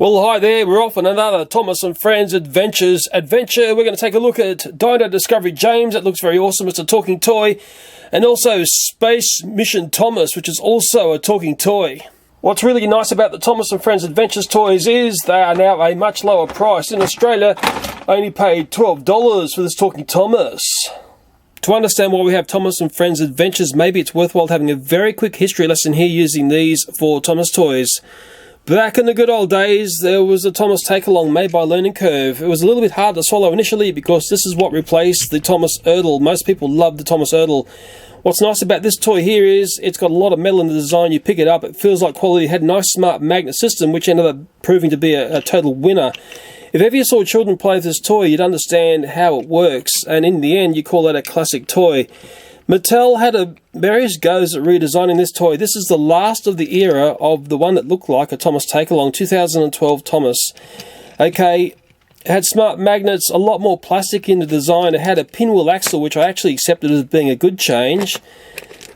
Well, hi there, we're off on another Thomas and Friends adventure. We're going to take a look at Dino Skull James. That looks very awesome. It's a talking toy. And also Space Mission Thomas, which is also a talking toy. What's really nice about the Thomas and Friends Adventures toys is they are now a much lower price. In Australia, I only paid $12 for this talking Thomas. To understand why we have Thomas and Friends Adventures, maybe it's worthwhile having a very quick history lesson here using these for Thomas toys. Back in the good old days, there was a Thomas take-along made by Learning Curve. It was a little bit hard to swallow initially because this is what replaced the Thomas Erdl. Most people love the Thomas Erdl. What's nice about this toy here is it's got a lot of metal in the design. You pick it up, it feels like quality. It had a nice smart magnet system, which ended up proving to be a total winner. If ever you saw children play with this toy, you'd understand how it works, and in the end, you call that a classic toy. Mattel had various goes at redesigning this toy. This is the last of the era of the one that looked like a Thomas take-along, 2012 Thomas. Okay, it had smart magnets, a lot more plastic in the design. It had a pinwheel axle, which I actually accepted as being a good change.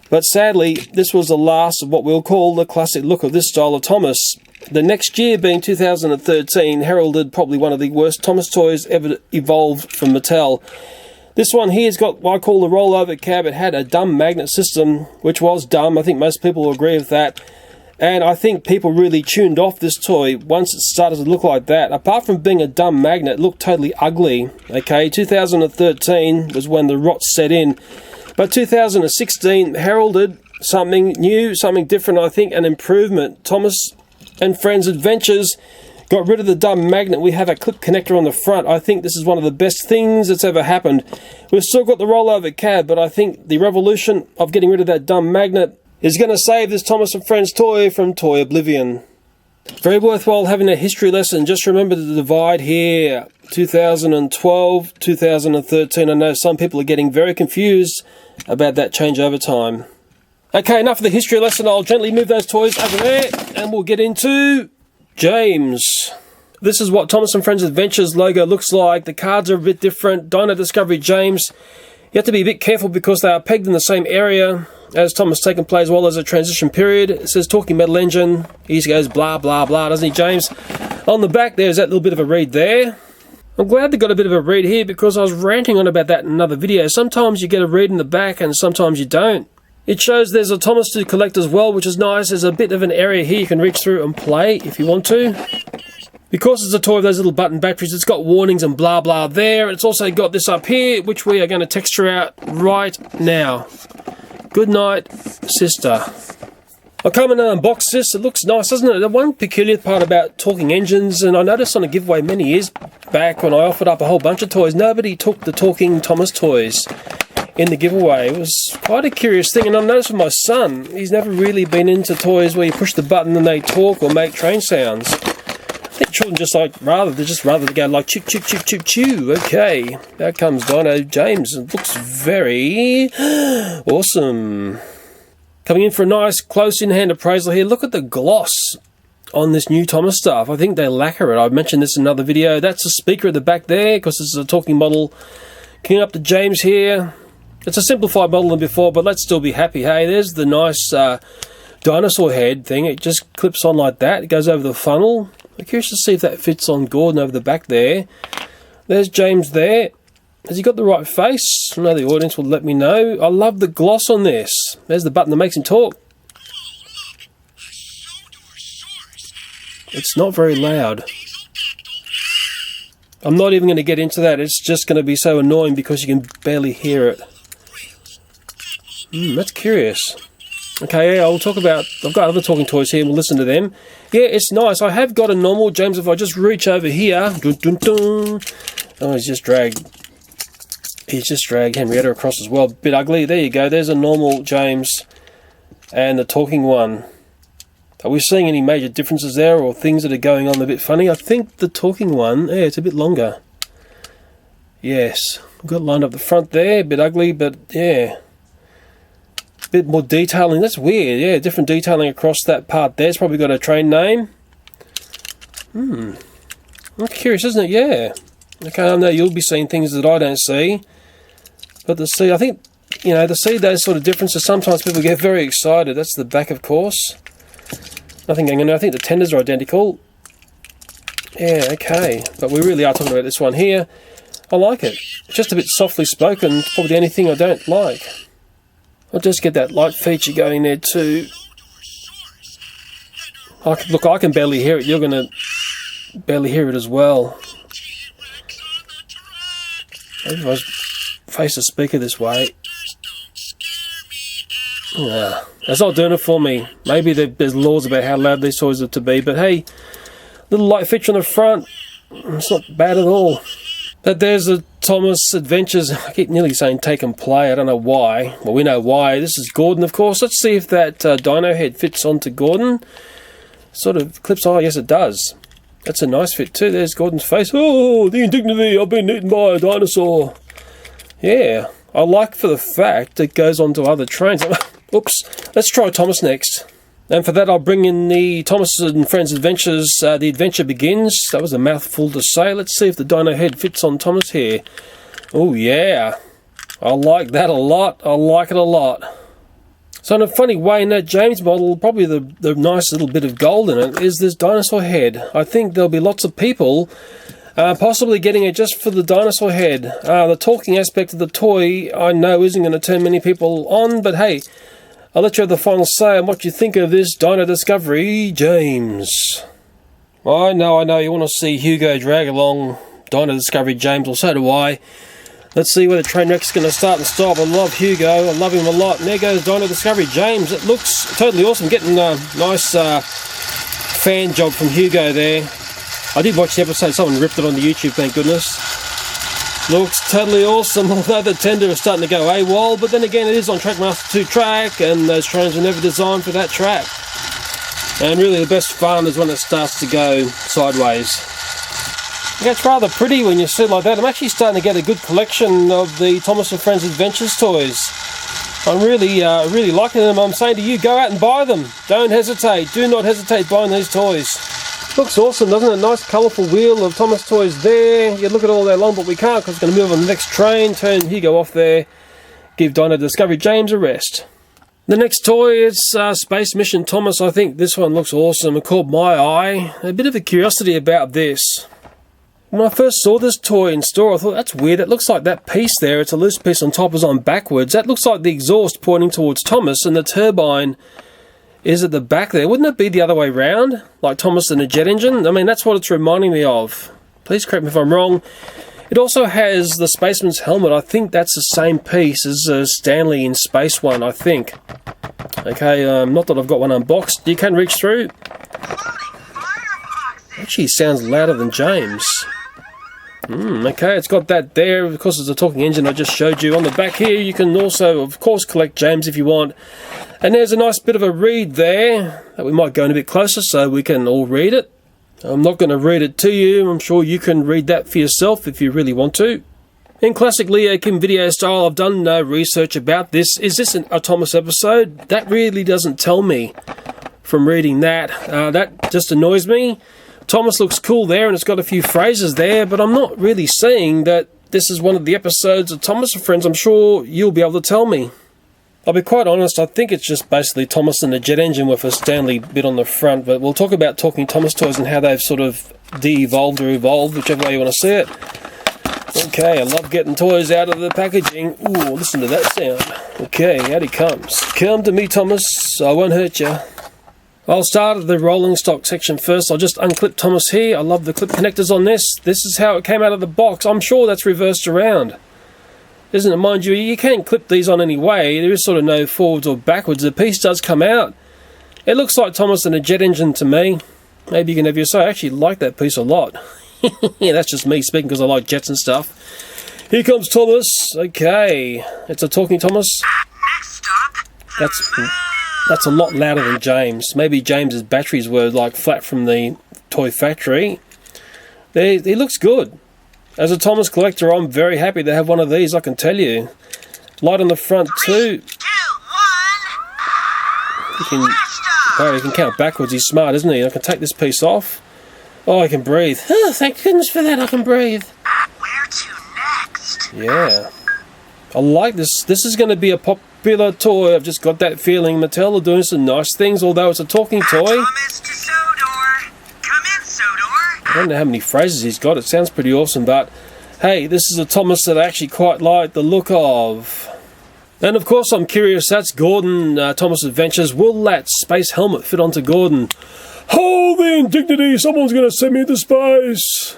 But sadly, this was the last of what we'll call the classic look of this style of Thomas. The next year, being 2013, heralded probably one of the worst Thomas toys ever evolved from Mattel. This one here's got what I call the rollover cab. It had a dumb magnet system, which was dumb. I think most people will agree with that. And I think people really tuned off this toy once it started to look like that. Apart from being a dumb magnet, it looked totally ugly. Okay, 2013 was when the rot set in. But 2016 heralded something new, something different, I think, an improvement. Thomas and Friends Adventures got rid of the dumb magnet. We have a clip connector on the front. I think this is one of the best things that's ever happened. We've still got the rollover cab, but I think the revolution of getting rid of that dumb magnet is going to save this Thomas and Friends toy from toy oblivion. Very worthwhile having a history lesson. Just remember the divide here. 2012, 2013. I know some people are getting very confused about that change over time. Okay, enough of the history lesson. I'll gently move those toys over there and we'll get into James. This is what Thomas and Friends Adventures logo looks like. The cards are a bit different. Dino Skull James. You have to be a bit careful because they are pegged in the same area as Thomas taking play, as well as a transition period. It says talking metal engine. He goes blah blah blah, doesn't he, James? On the back there's that little bit of a read there. I'm glad they got a bit of a read here because I was ranting on about that in another video. Sometimes you get a read in the back and sometimes you don't. It shows there's a Thomas to collect as well, which is nice. There's a bit of an area here you can reach through and play if you want to. Because it's a toy with those little button batteries, it's got warnings and blah blah there. It's also got this up here, which we are going to texture out right now. Good night, sister. I'll come and unbox this. It looks nice, doesn't it? The one peculiar part about talking engines, and I noticed on a giveaway many years back when I offered up a whole bunch of toys, nobody took the talking Thomas toys in the giveaway. It was quite a curious thing, and I noticed with my son, he's never really been into toys where you push the button and they talk or make train sounds. I think children just rather to go like chick chick chick chick chew. Okay, there comes Dino James. It looks very awesome. Coming in for a nice close in-hand appraisal here. Look at the gloss on this new Thomas stuff. I think they lacquer it. I've mentioned this in another video. That's a speaker at the back there because this is a talking model. King up to James here. It's a simplified model than before, but let's still be happy. Hey, there's the nice dinosaur head thing. It just clips on like that. It goes over the funnel. I'm curious to see if that fits on Gordon over the back there. There's James there. Has he got the right face? I know the audience will let me know. I love the gloss on this. There's the button that makes him talk. It's not very loud. I'm not even going to get into that. It's just going to be so annoying because you can barely hear it. That's curious. Okay, yeah, I'll talk about... I've got other talking toys here. We'll listen to them. Yeah, it's nice. I have got a normal James. If I just reach over here... Dun, dun, dun. Oh, he's just dragged Henrietta across as well. Bit ugly. There you go. There's a normal James and the talking one. Are we seeing any major differences there or things that are going on a bit funny? I think the talking one, yeah, it's a bit longer. Yes. I've got it lined up the front there. A bit ugly, but yeah. A bit more detailing. That's weird. Yeah, different detailing across that part there. It's probably got a train name. I'm curious, isn't it? Yeah. Okay, I know you'll be seeing things that I don't see. But to see, I think, you know, to see those sort of differences, sometimes people get very excited. That's the back, of course. Nothing going on. I think the tenders are identical. Yeah, okay. But we really are talking about this one here. I like it. It's just a bit softly spoken. It's probably the only thing I don't like. I'll just get that light feature going there too. Look, I can barely hear it. You're going to barely hear it as well. Maybe if I face the speaker this way. Nah, that's not doing it for me. Maybe there's laws about how loud these toys are to be, but hey, little light feature on the front, it's not bad at all. But there's the Thomas Adventures. I keep nearly saying take and play. I don't know why. Well, we know why. This is Gordon, of course. Let's see if that dino head fits onto Gordon. Sort of clips. Oh, yes, it does. That's a nice fit too. There's Gordon's face. Oh, the indignity. I've been eaten by a dinosaur. Yeah, I like for the fact it goes onto other trains. Oops. Let's try Thomas next. And for that, I'll bring in the Thomas and Friends Adventures. The adventure begins. That was a mouthful to say. Let's see if the dino head fits on Thomas here. Oh, yeah. I like that a lot. I like it a lot. So in a funny way, in that James model, probably the nice little bit of gold in it is this dinosaur head. I think there'll be lots of people possibly getting it just for the dinosaur head. The talking aspect of the toy, I know, isn't going to turn many people on, but hey, I'll let you have the final say on what you think of this Dino Discovery James. I know, you want to see Hugo drag along Dino Discovery James, or so do I. Let's see where the train wreck's going to start and stop. I love Hugo, I love him a lot. And there goes Dino Discovery James. It looks totally awesome. Getting a nice fan job from Hugo there. I did watch the episode, someone ripped it on the YouTube, thank goodness. Looks totally awesome, although the tender is starting to go AWOL, but then again it is on Trackmaster 2 track, and those trains were never designed for that track. And really the best fun is when it starts to go sideways. Yeah, it's rather pretty when you see it like that. I'm actually starting to get a good collection of the Thomas and Friends Adventures toys. I'm really liking them. I'm saying to you, go out and buy them. Don't hesitate. Do not hesitate buying these toys. Looks awesome, doesn't it? Nice colourful wheel of Thomas toys there. You look at all day long, but we can't because it's going to move on the next train. Turn Hugo off there. Give Dino Discovery James a rest. The next toy is Space Mission Thomas. I think this one looks awesome. It caught my eye. A bit of a curiosity about this. When I first saw this toy in store, I thought, that's weird. It looks like that piece there, it's a loose piece on top, is on backwards. That looks like the exhaust pointing towards Thomas, and the turbine is at the back there. Wouldn't it be the other way round? Like Thomas and a jet engine? I mean, that's what it's reminding me of. Please correct me if I'm wrong. It also has the spaceman's helmet. I think that's the same piece as Stanley in Space One, I think. Okay, not that I've got one unboxed. You can reach through. Actually sounds louder than James. Okay, it's got that there. Of course, it's a talking engine I just showed you. On the back here, you can also, of course, collect James if you want. And there's a nice bit of a read there that we might go in a bit closer so we can all read it. I'm not going to read it to you. I'm sure you can read that for yourself if you really want to. In classic Leo Kim video style, I've done no research about this. Is this a Thomas episode? That really doesn't tell me from reading that. That just annoys me. Thomas looks cool there and it's got a few phrases there, but I'm not really seeing that this is one of the episodes of Thomas and Friends. I'm sure you'll be able to tell me. I'll be quite honest, I think it's just basically Thomas and the jet engine with a Stanley bit on the front, but we'll talk about Talking Thomas toys and how they've sort of de-evolved or evolved, whichever way you want to see it. Okay, I love getting toys out of the packaging. Ooh, listen to that sound. Okay, out he comes. Come to me, Thomas, I won't hurt you. I'll start at the rolling stock section first. I'll just unclip Thomas here. I love the clip connectors on this. This is how it came out of the box. I'm sure that's reversed around, isn't it? Mind you, you can't clip these on any way. There is sort of no forwards or backwards. The piece does come out. It looks like Thomas and a jet engine to me. Maybe you can have your say. I actually like that piece a lot. Yeah, that's just me speaking because I like jets and stuff. Here comes Thomas. Okay, it's a talking Thomas. Next stop, That's a lot louder than James. Maybe James's batteries were like flat from the toy factory. He looks good. As a Thomas collector, I'm very happy to have one of these, I can tell you. Light on the front too. 3, 2, 1. He can count backwards. He's smart, isn't he? I can take this piece off. Oh, I can breathe. Oh, thank goodness for that, I can breathe. Where to next? Yeah. I like this. This is going to be a popular toy. I've just got that feeling. Mattel are doing some nice things, although it's a talking toy. Thomas to Sodor. Come in, Sodor. don't know how many phrases he's got. It sounds pretty awesome, but hey, this is a Thomas that I actually quite like the look of. And of course I'm curious, that's Gordon, Thomas Adventures. Will that space helmet fit onto Gordon? Holy indignity, someone's going to send me into space.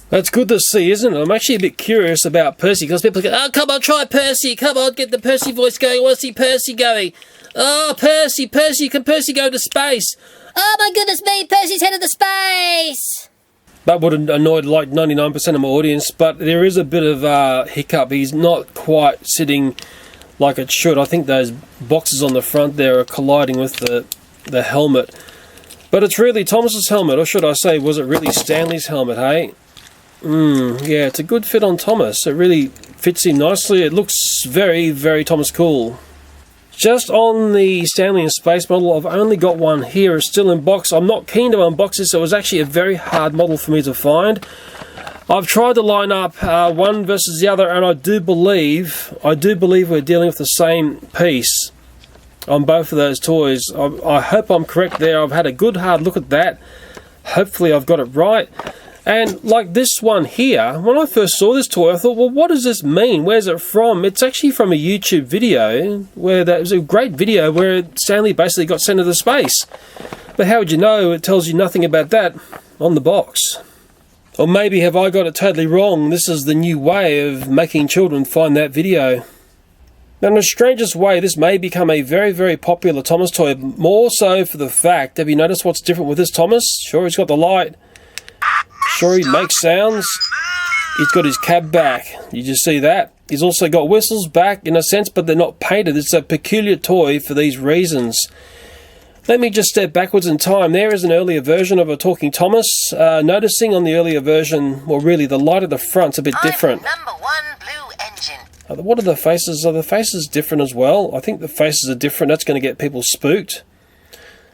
That's good to see, isn't it? I'm actually a bit curious about Percy, because people go, oh, come on, try Percy. Come on, get the Percy voice going. I want to see Percy going. Oh, Percy, can Percy go to space? Oh my goodness me, Percy's headed to space! That would have annoyed like 99% of my audience, but there is a bit of a hiccup. He's not quite sitting like it should. I think those boxes on the front there are colliding with the helmet. But it's really Thomas's helmet, or should I say, was it really Stanley's helmet, hey? Yeah, it's a good fit on Thomas. It really fits him nicely. It looks very, very Thomas cool. Just on the Stanley in Space model, I've only got one here. It's still in box. I'm not keen to unbox this. It was actually a very hard model for me to find. I've tried to line up one versus the other, and I do believe we're dealing with the same piece on both of those toys. I hope I'm correct there. I've had a good hard look at that. Hopefully I've got it right. And like this one here, when I first saw this toy, I thought, well, what does this mean? Where's it from? It's actually from a YouTube video where that was a great video where Stanley basically got sent into space. But how would you know? It tells you nothing about that on the box. Or maybe have I got it totally wrong? This is the new way of making children find that video. Now, in the strangest way, this may become a very, very popular Thomas toy, more so for the fact, have you noticed what's different with this Thomas? Sure, he's got the light. Sure, he makes sounds. He's got his cab back. You just see that? He's also got whistles back in a sense, but they're not painted. It's a peculiar toy for these reasons. Let me just step backwards in time. There is an earlier version of a talking Thomas. Noticing on the earlier version, well, really, the light at the front's a bit different. Number 1 blue engine. What are the faces? Are the faces different as well? I think the faces are different. That's going to get people spooked.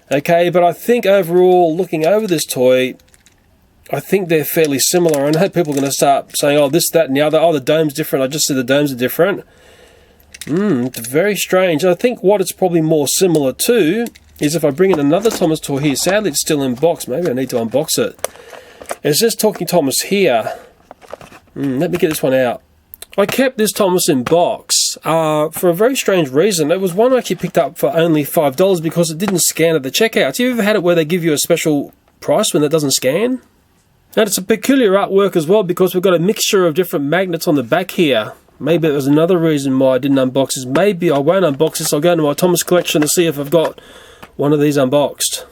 Okay, but I think overall, looking over this toy, I think they're fairly similar. I know people are going to start saying, oh, this, that, and the other. Oh, the dome's different. I just said the domes are different. It's very strange. I think what it's probably more similar to is if I bring in another Thomas toy here. Sadly, it's still in box. Maybe I need to unbox it. It's this talking Thomas here. Let me get this one out. I kept this Thomas in box for a very strange reason. It was one I actually picked up for only $5 because it didn't scan at the checkout. Have you ever had it where they give you a special price when it doesn't scan? And it's a peculiar artwork as well because we've got a mixture of different magnets on the back here. Maybe it was another reason why I didn't unbox this. Maybe I won't unbox this. I'll go into my Thomas collection to see if I've got one of these unboxed.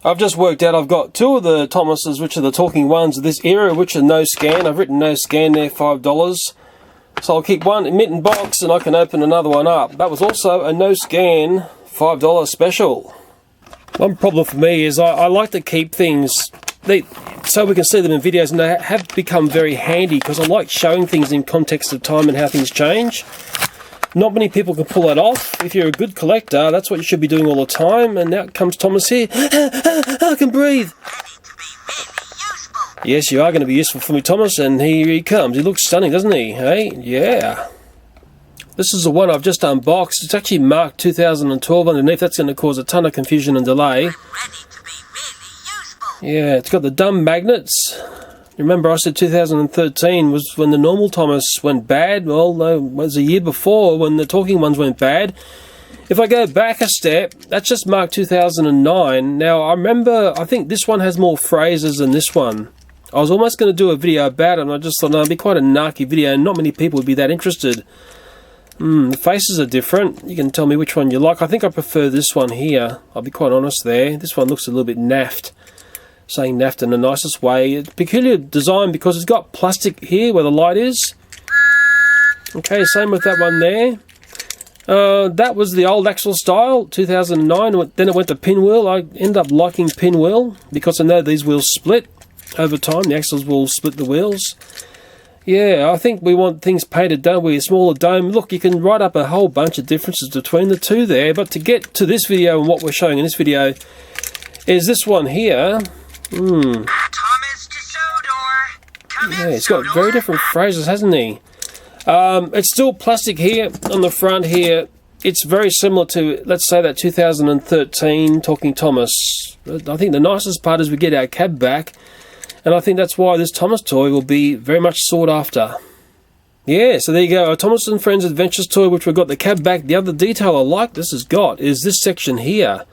I've just worked out I've got two of the Thomases, which are the talking ones of this era, which are no scan. I've written no scan there, $5. So I'll keep one in box and I can open another one up. That was also a no scan $5 special. One problem for me is I like to keep things so we can see them in videos, and they have become very handy because I like showing things in context of time and how things change. Not many people can pull that off. If you're a good collector, that's what you should be doing all the time. And now comes Thomas here. I can breathe. Yes, you are going to be useful for me, Thomas, and here he comes. He looks stunning, doesn't he? Hey, yeah. This is the one I've just unboxed. It's actually marked 2012 underneath. That's going to cause a ton of confusion and delay. Yeah, it's got the dumb magnets. Remember I said 2013 was when the normal Thomas went bad. Well, it was a year before when the talking ones went bad. If I go back a step, that's just marked 2009. Now, I think this one has more phrases than this one. I was almost going to do a video about it, and I just thought, no, it'd be quite a narky video, and not many people would be that interested. The faces are different. You can tell me which one you like. I think I prefer this one here. I'll be quite honest there. This one looks a little bit naffed. Saying naffed in the nicest way. It's peculiar design because it's got plastic here where the light is. Okay, same with that one there. That was the old axle style, 2009. Then it went to pinwheel. I ended up liking pinwheel because I know these wheels split over time. The axles will split the wheels. Yeah, I think we want things painted, don't we? A smaller dome. Look, you can write up a whole bunch of differences between the two there. But to get to this video and what we're showing in this video is this one here. Thomas to Sodor. Yeah, it's got very different phrases, hasn't he? It's still plastic here on the front here. It's very similar to, let's say, that 2013 Talking Thomas. I think the nicest part is we get our cab back. And I think that's why this Thomas toy will be very much sought after. Yeah, so there you go, a Thomas and Friends Adventures toy, which we've got the cab back. The other detail I like this has got is this section here.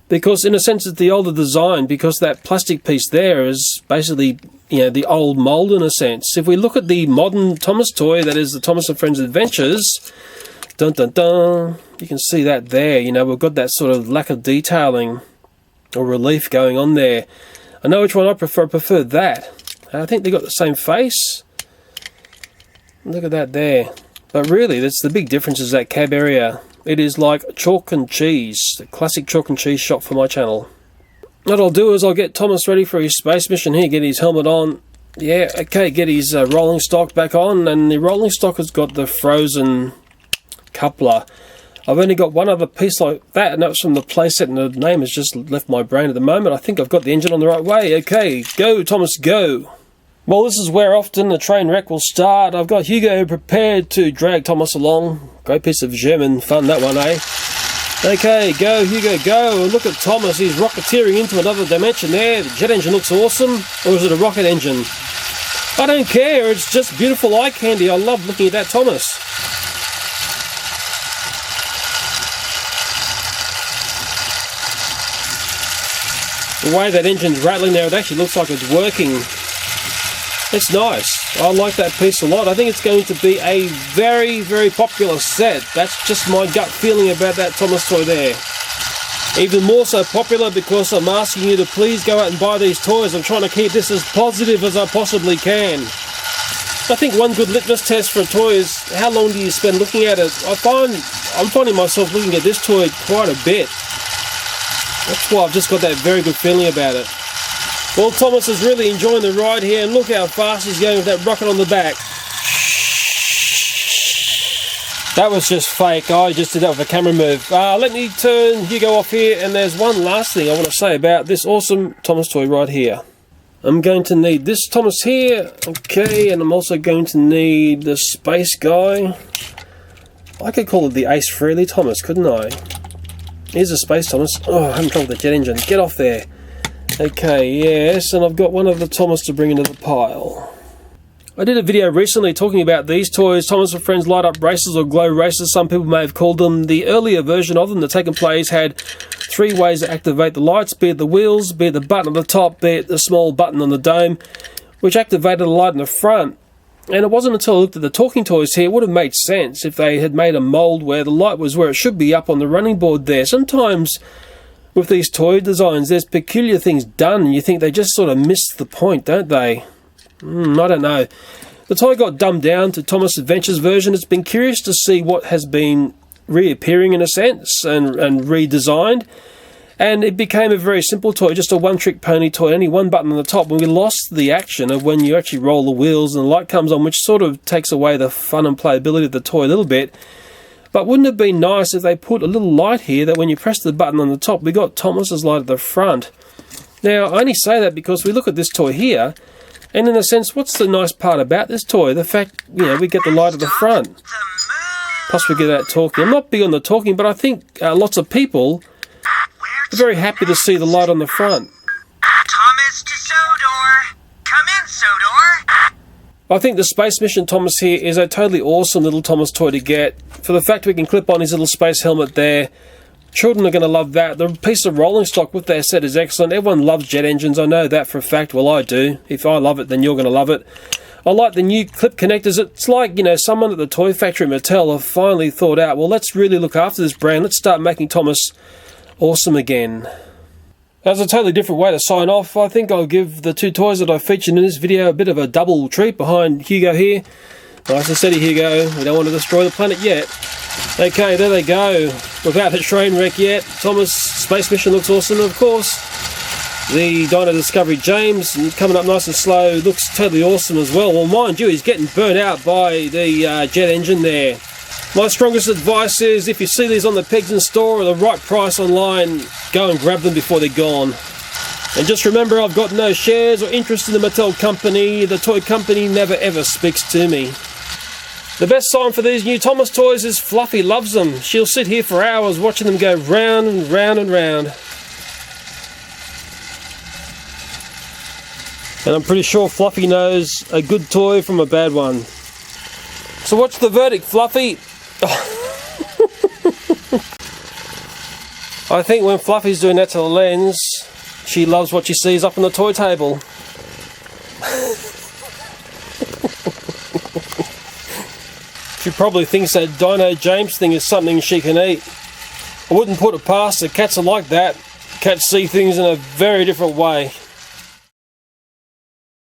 Because in a sense it's the older design, because that plastic piece there is basically, you know, the old mould in a sense. If we look at the modern Thomas toy, that is the Thomas and Friends Adventures, dun dun dun, you can see that there, you know, we've got that sort of lack of detailing or relief going on there. I know which one I prefer. I prefer that. I think they got the same face. Look at that there. But really, that's the big difference is that cab area. It is like chalk and cheese. The classic chalk and cheese shop for my channel. What I'll do is I'll get Thomas ready for his space mission here. Get his helmet on. Yeah, okay, get his rolling stock back on. And the rolling stock has got the frozen coupler. I've only got one other piece like that, and that was from the playset, and the name has just left my brain at the moment. I think I've got the engine on the right way. Okay, go, Thomas, go. Well, this is where often the train wreck will start. I've got Hugo prepared to drag Thomas along. Great piece of German fun, that one, eh? Okay, go, Hugo, go. And look at Thomas. He's rocketeering into another dimension there. The jet engine looks awesome. Or is it a rocket engine? I don't care. It's just beautiful eye candy. I love looking at that Thomas. The way that engine's rattling there, it actually looks like it's working. It's nice. I like that piece a lot. I think it's going to be a very, very popular set. That's just my gut feeling about that Thomas toy there. Even more so popular because I'm asking you to please go out and buy these toys. I'm trying to keep this as positive as I possibly can. I think one good litmus test for a toy is how long do you spend looking at it. I'm finding myself looking at this toy quite a bit. That's why I've just got that very good feeling about it. Well, Thomas is really enjoying the ride here, and look how fast he's going with that rocket on the back. That was just fake. I just did that with a camera move. Let me turn Hugo off here, and there's one last thing I want to say about this awesome Thomas toy right here. I'm going to need this Thomas here, okay, and I'm also going to need the space guy. I could call it the Ace Frehley Thomas, couldn't I? Here's a space Thomas. Oh, I'm having trouble with the jet engine. Get off there. Okay, yes, and I've got one of the Thomas to bring into the pile. I did a video recently talking about these toys, Thomas and Friends Light Up Races or Glow Races, some people may have called them. The earlier version of them, the Taken Plays, had 3 ways to activate the lights, be it the wheels, be it the button on the top, be it the small button on the dome, which activated the light in the front. And it wasn't until I looked at the talking toys here, it would have made sense if they had made a mould where the light was where it should be up on the running board there. Sometimes with these toy designs, there's peculiar things done, and you think they just sort of missed the point, don't they? I don't know. The toy got dumbed down to Thomas Adventures version. It's been curious to see what has been reappearing in a sense and redesigned. And it became a very simple toy, just a one-trick pony toy, only one button on the top, and we lost the action of when you actually roll the wheels and the light comes on, which sort of takes away the fun and playability of the toy a little bit. But wouldn't it have been nice if they put a little light here that when you press the button on the top, we got Thomas's light at the front. Now, I only say that because we look at this toy here, and in a sense, what's the nice part about this toy? The fact, you know, we get the light at the front. Plus we get that talking. I'm not big on the talking, but I think lots of people are very happy to see the light on the front. Thomas to Sodor. Come in, Sodor. I think the Space Mission Thomas here is a totally awesome little Thomas toy to get. For the fact we can clip on his little space helmet there. Children are going to love that. The piece of rolling stock with that set is excellent. Everyone loves jet engines. I know that for a fact. Well, I do. If I love it, then you're going to love it. I like the new clip connectors. It's like, you know, someone at the toy factory Mattel have finally thought out, well, let's really look after this brand. Let's start making Thomas awesome again. As a totally different way to sign off, I think I'll give the 2 toys that I featured in this video a bit of a double treat behind Hugo here. Nice and steady, Hugo. We don't want to destroy the planet yet. Okay, there they go. Without a train wreck yet. Thomas' space mission looks awesome, of course. The Dino Discovery James coming up nice and slow looks totally awesome as well. Well, mind you, he's getting burnt out by the jet engine there. My strongest advice is if you see these on the pegs in store at the right price online, go and grab them before they're gone. And just remember, I've got no shares or interest in the Mattel company. The toy company never ever speaks to me. The best sign for these new Thomas toys is Fluffy loves them. She'll sit here for hours watching them go round and round and round. And I'm pretty sure Fluffy knows a good toy from a bad one. So what's the verdict, Fluffy? I think when Fluffy's doing that to the lens, she loves what she sees up on the toy table. She probably thinks that Dino James thing is something she can eat. I wouldn't put it past her. Cats are like that. Cats see things in a very different way.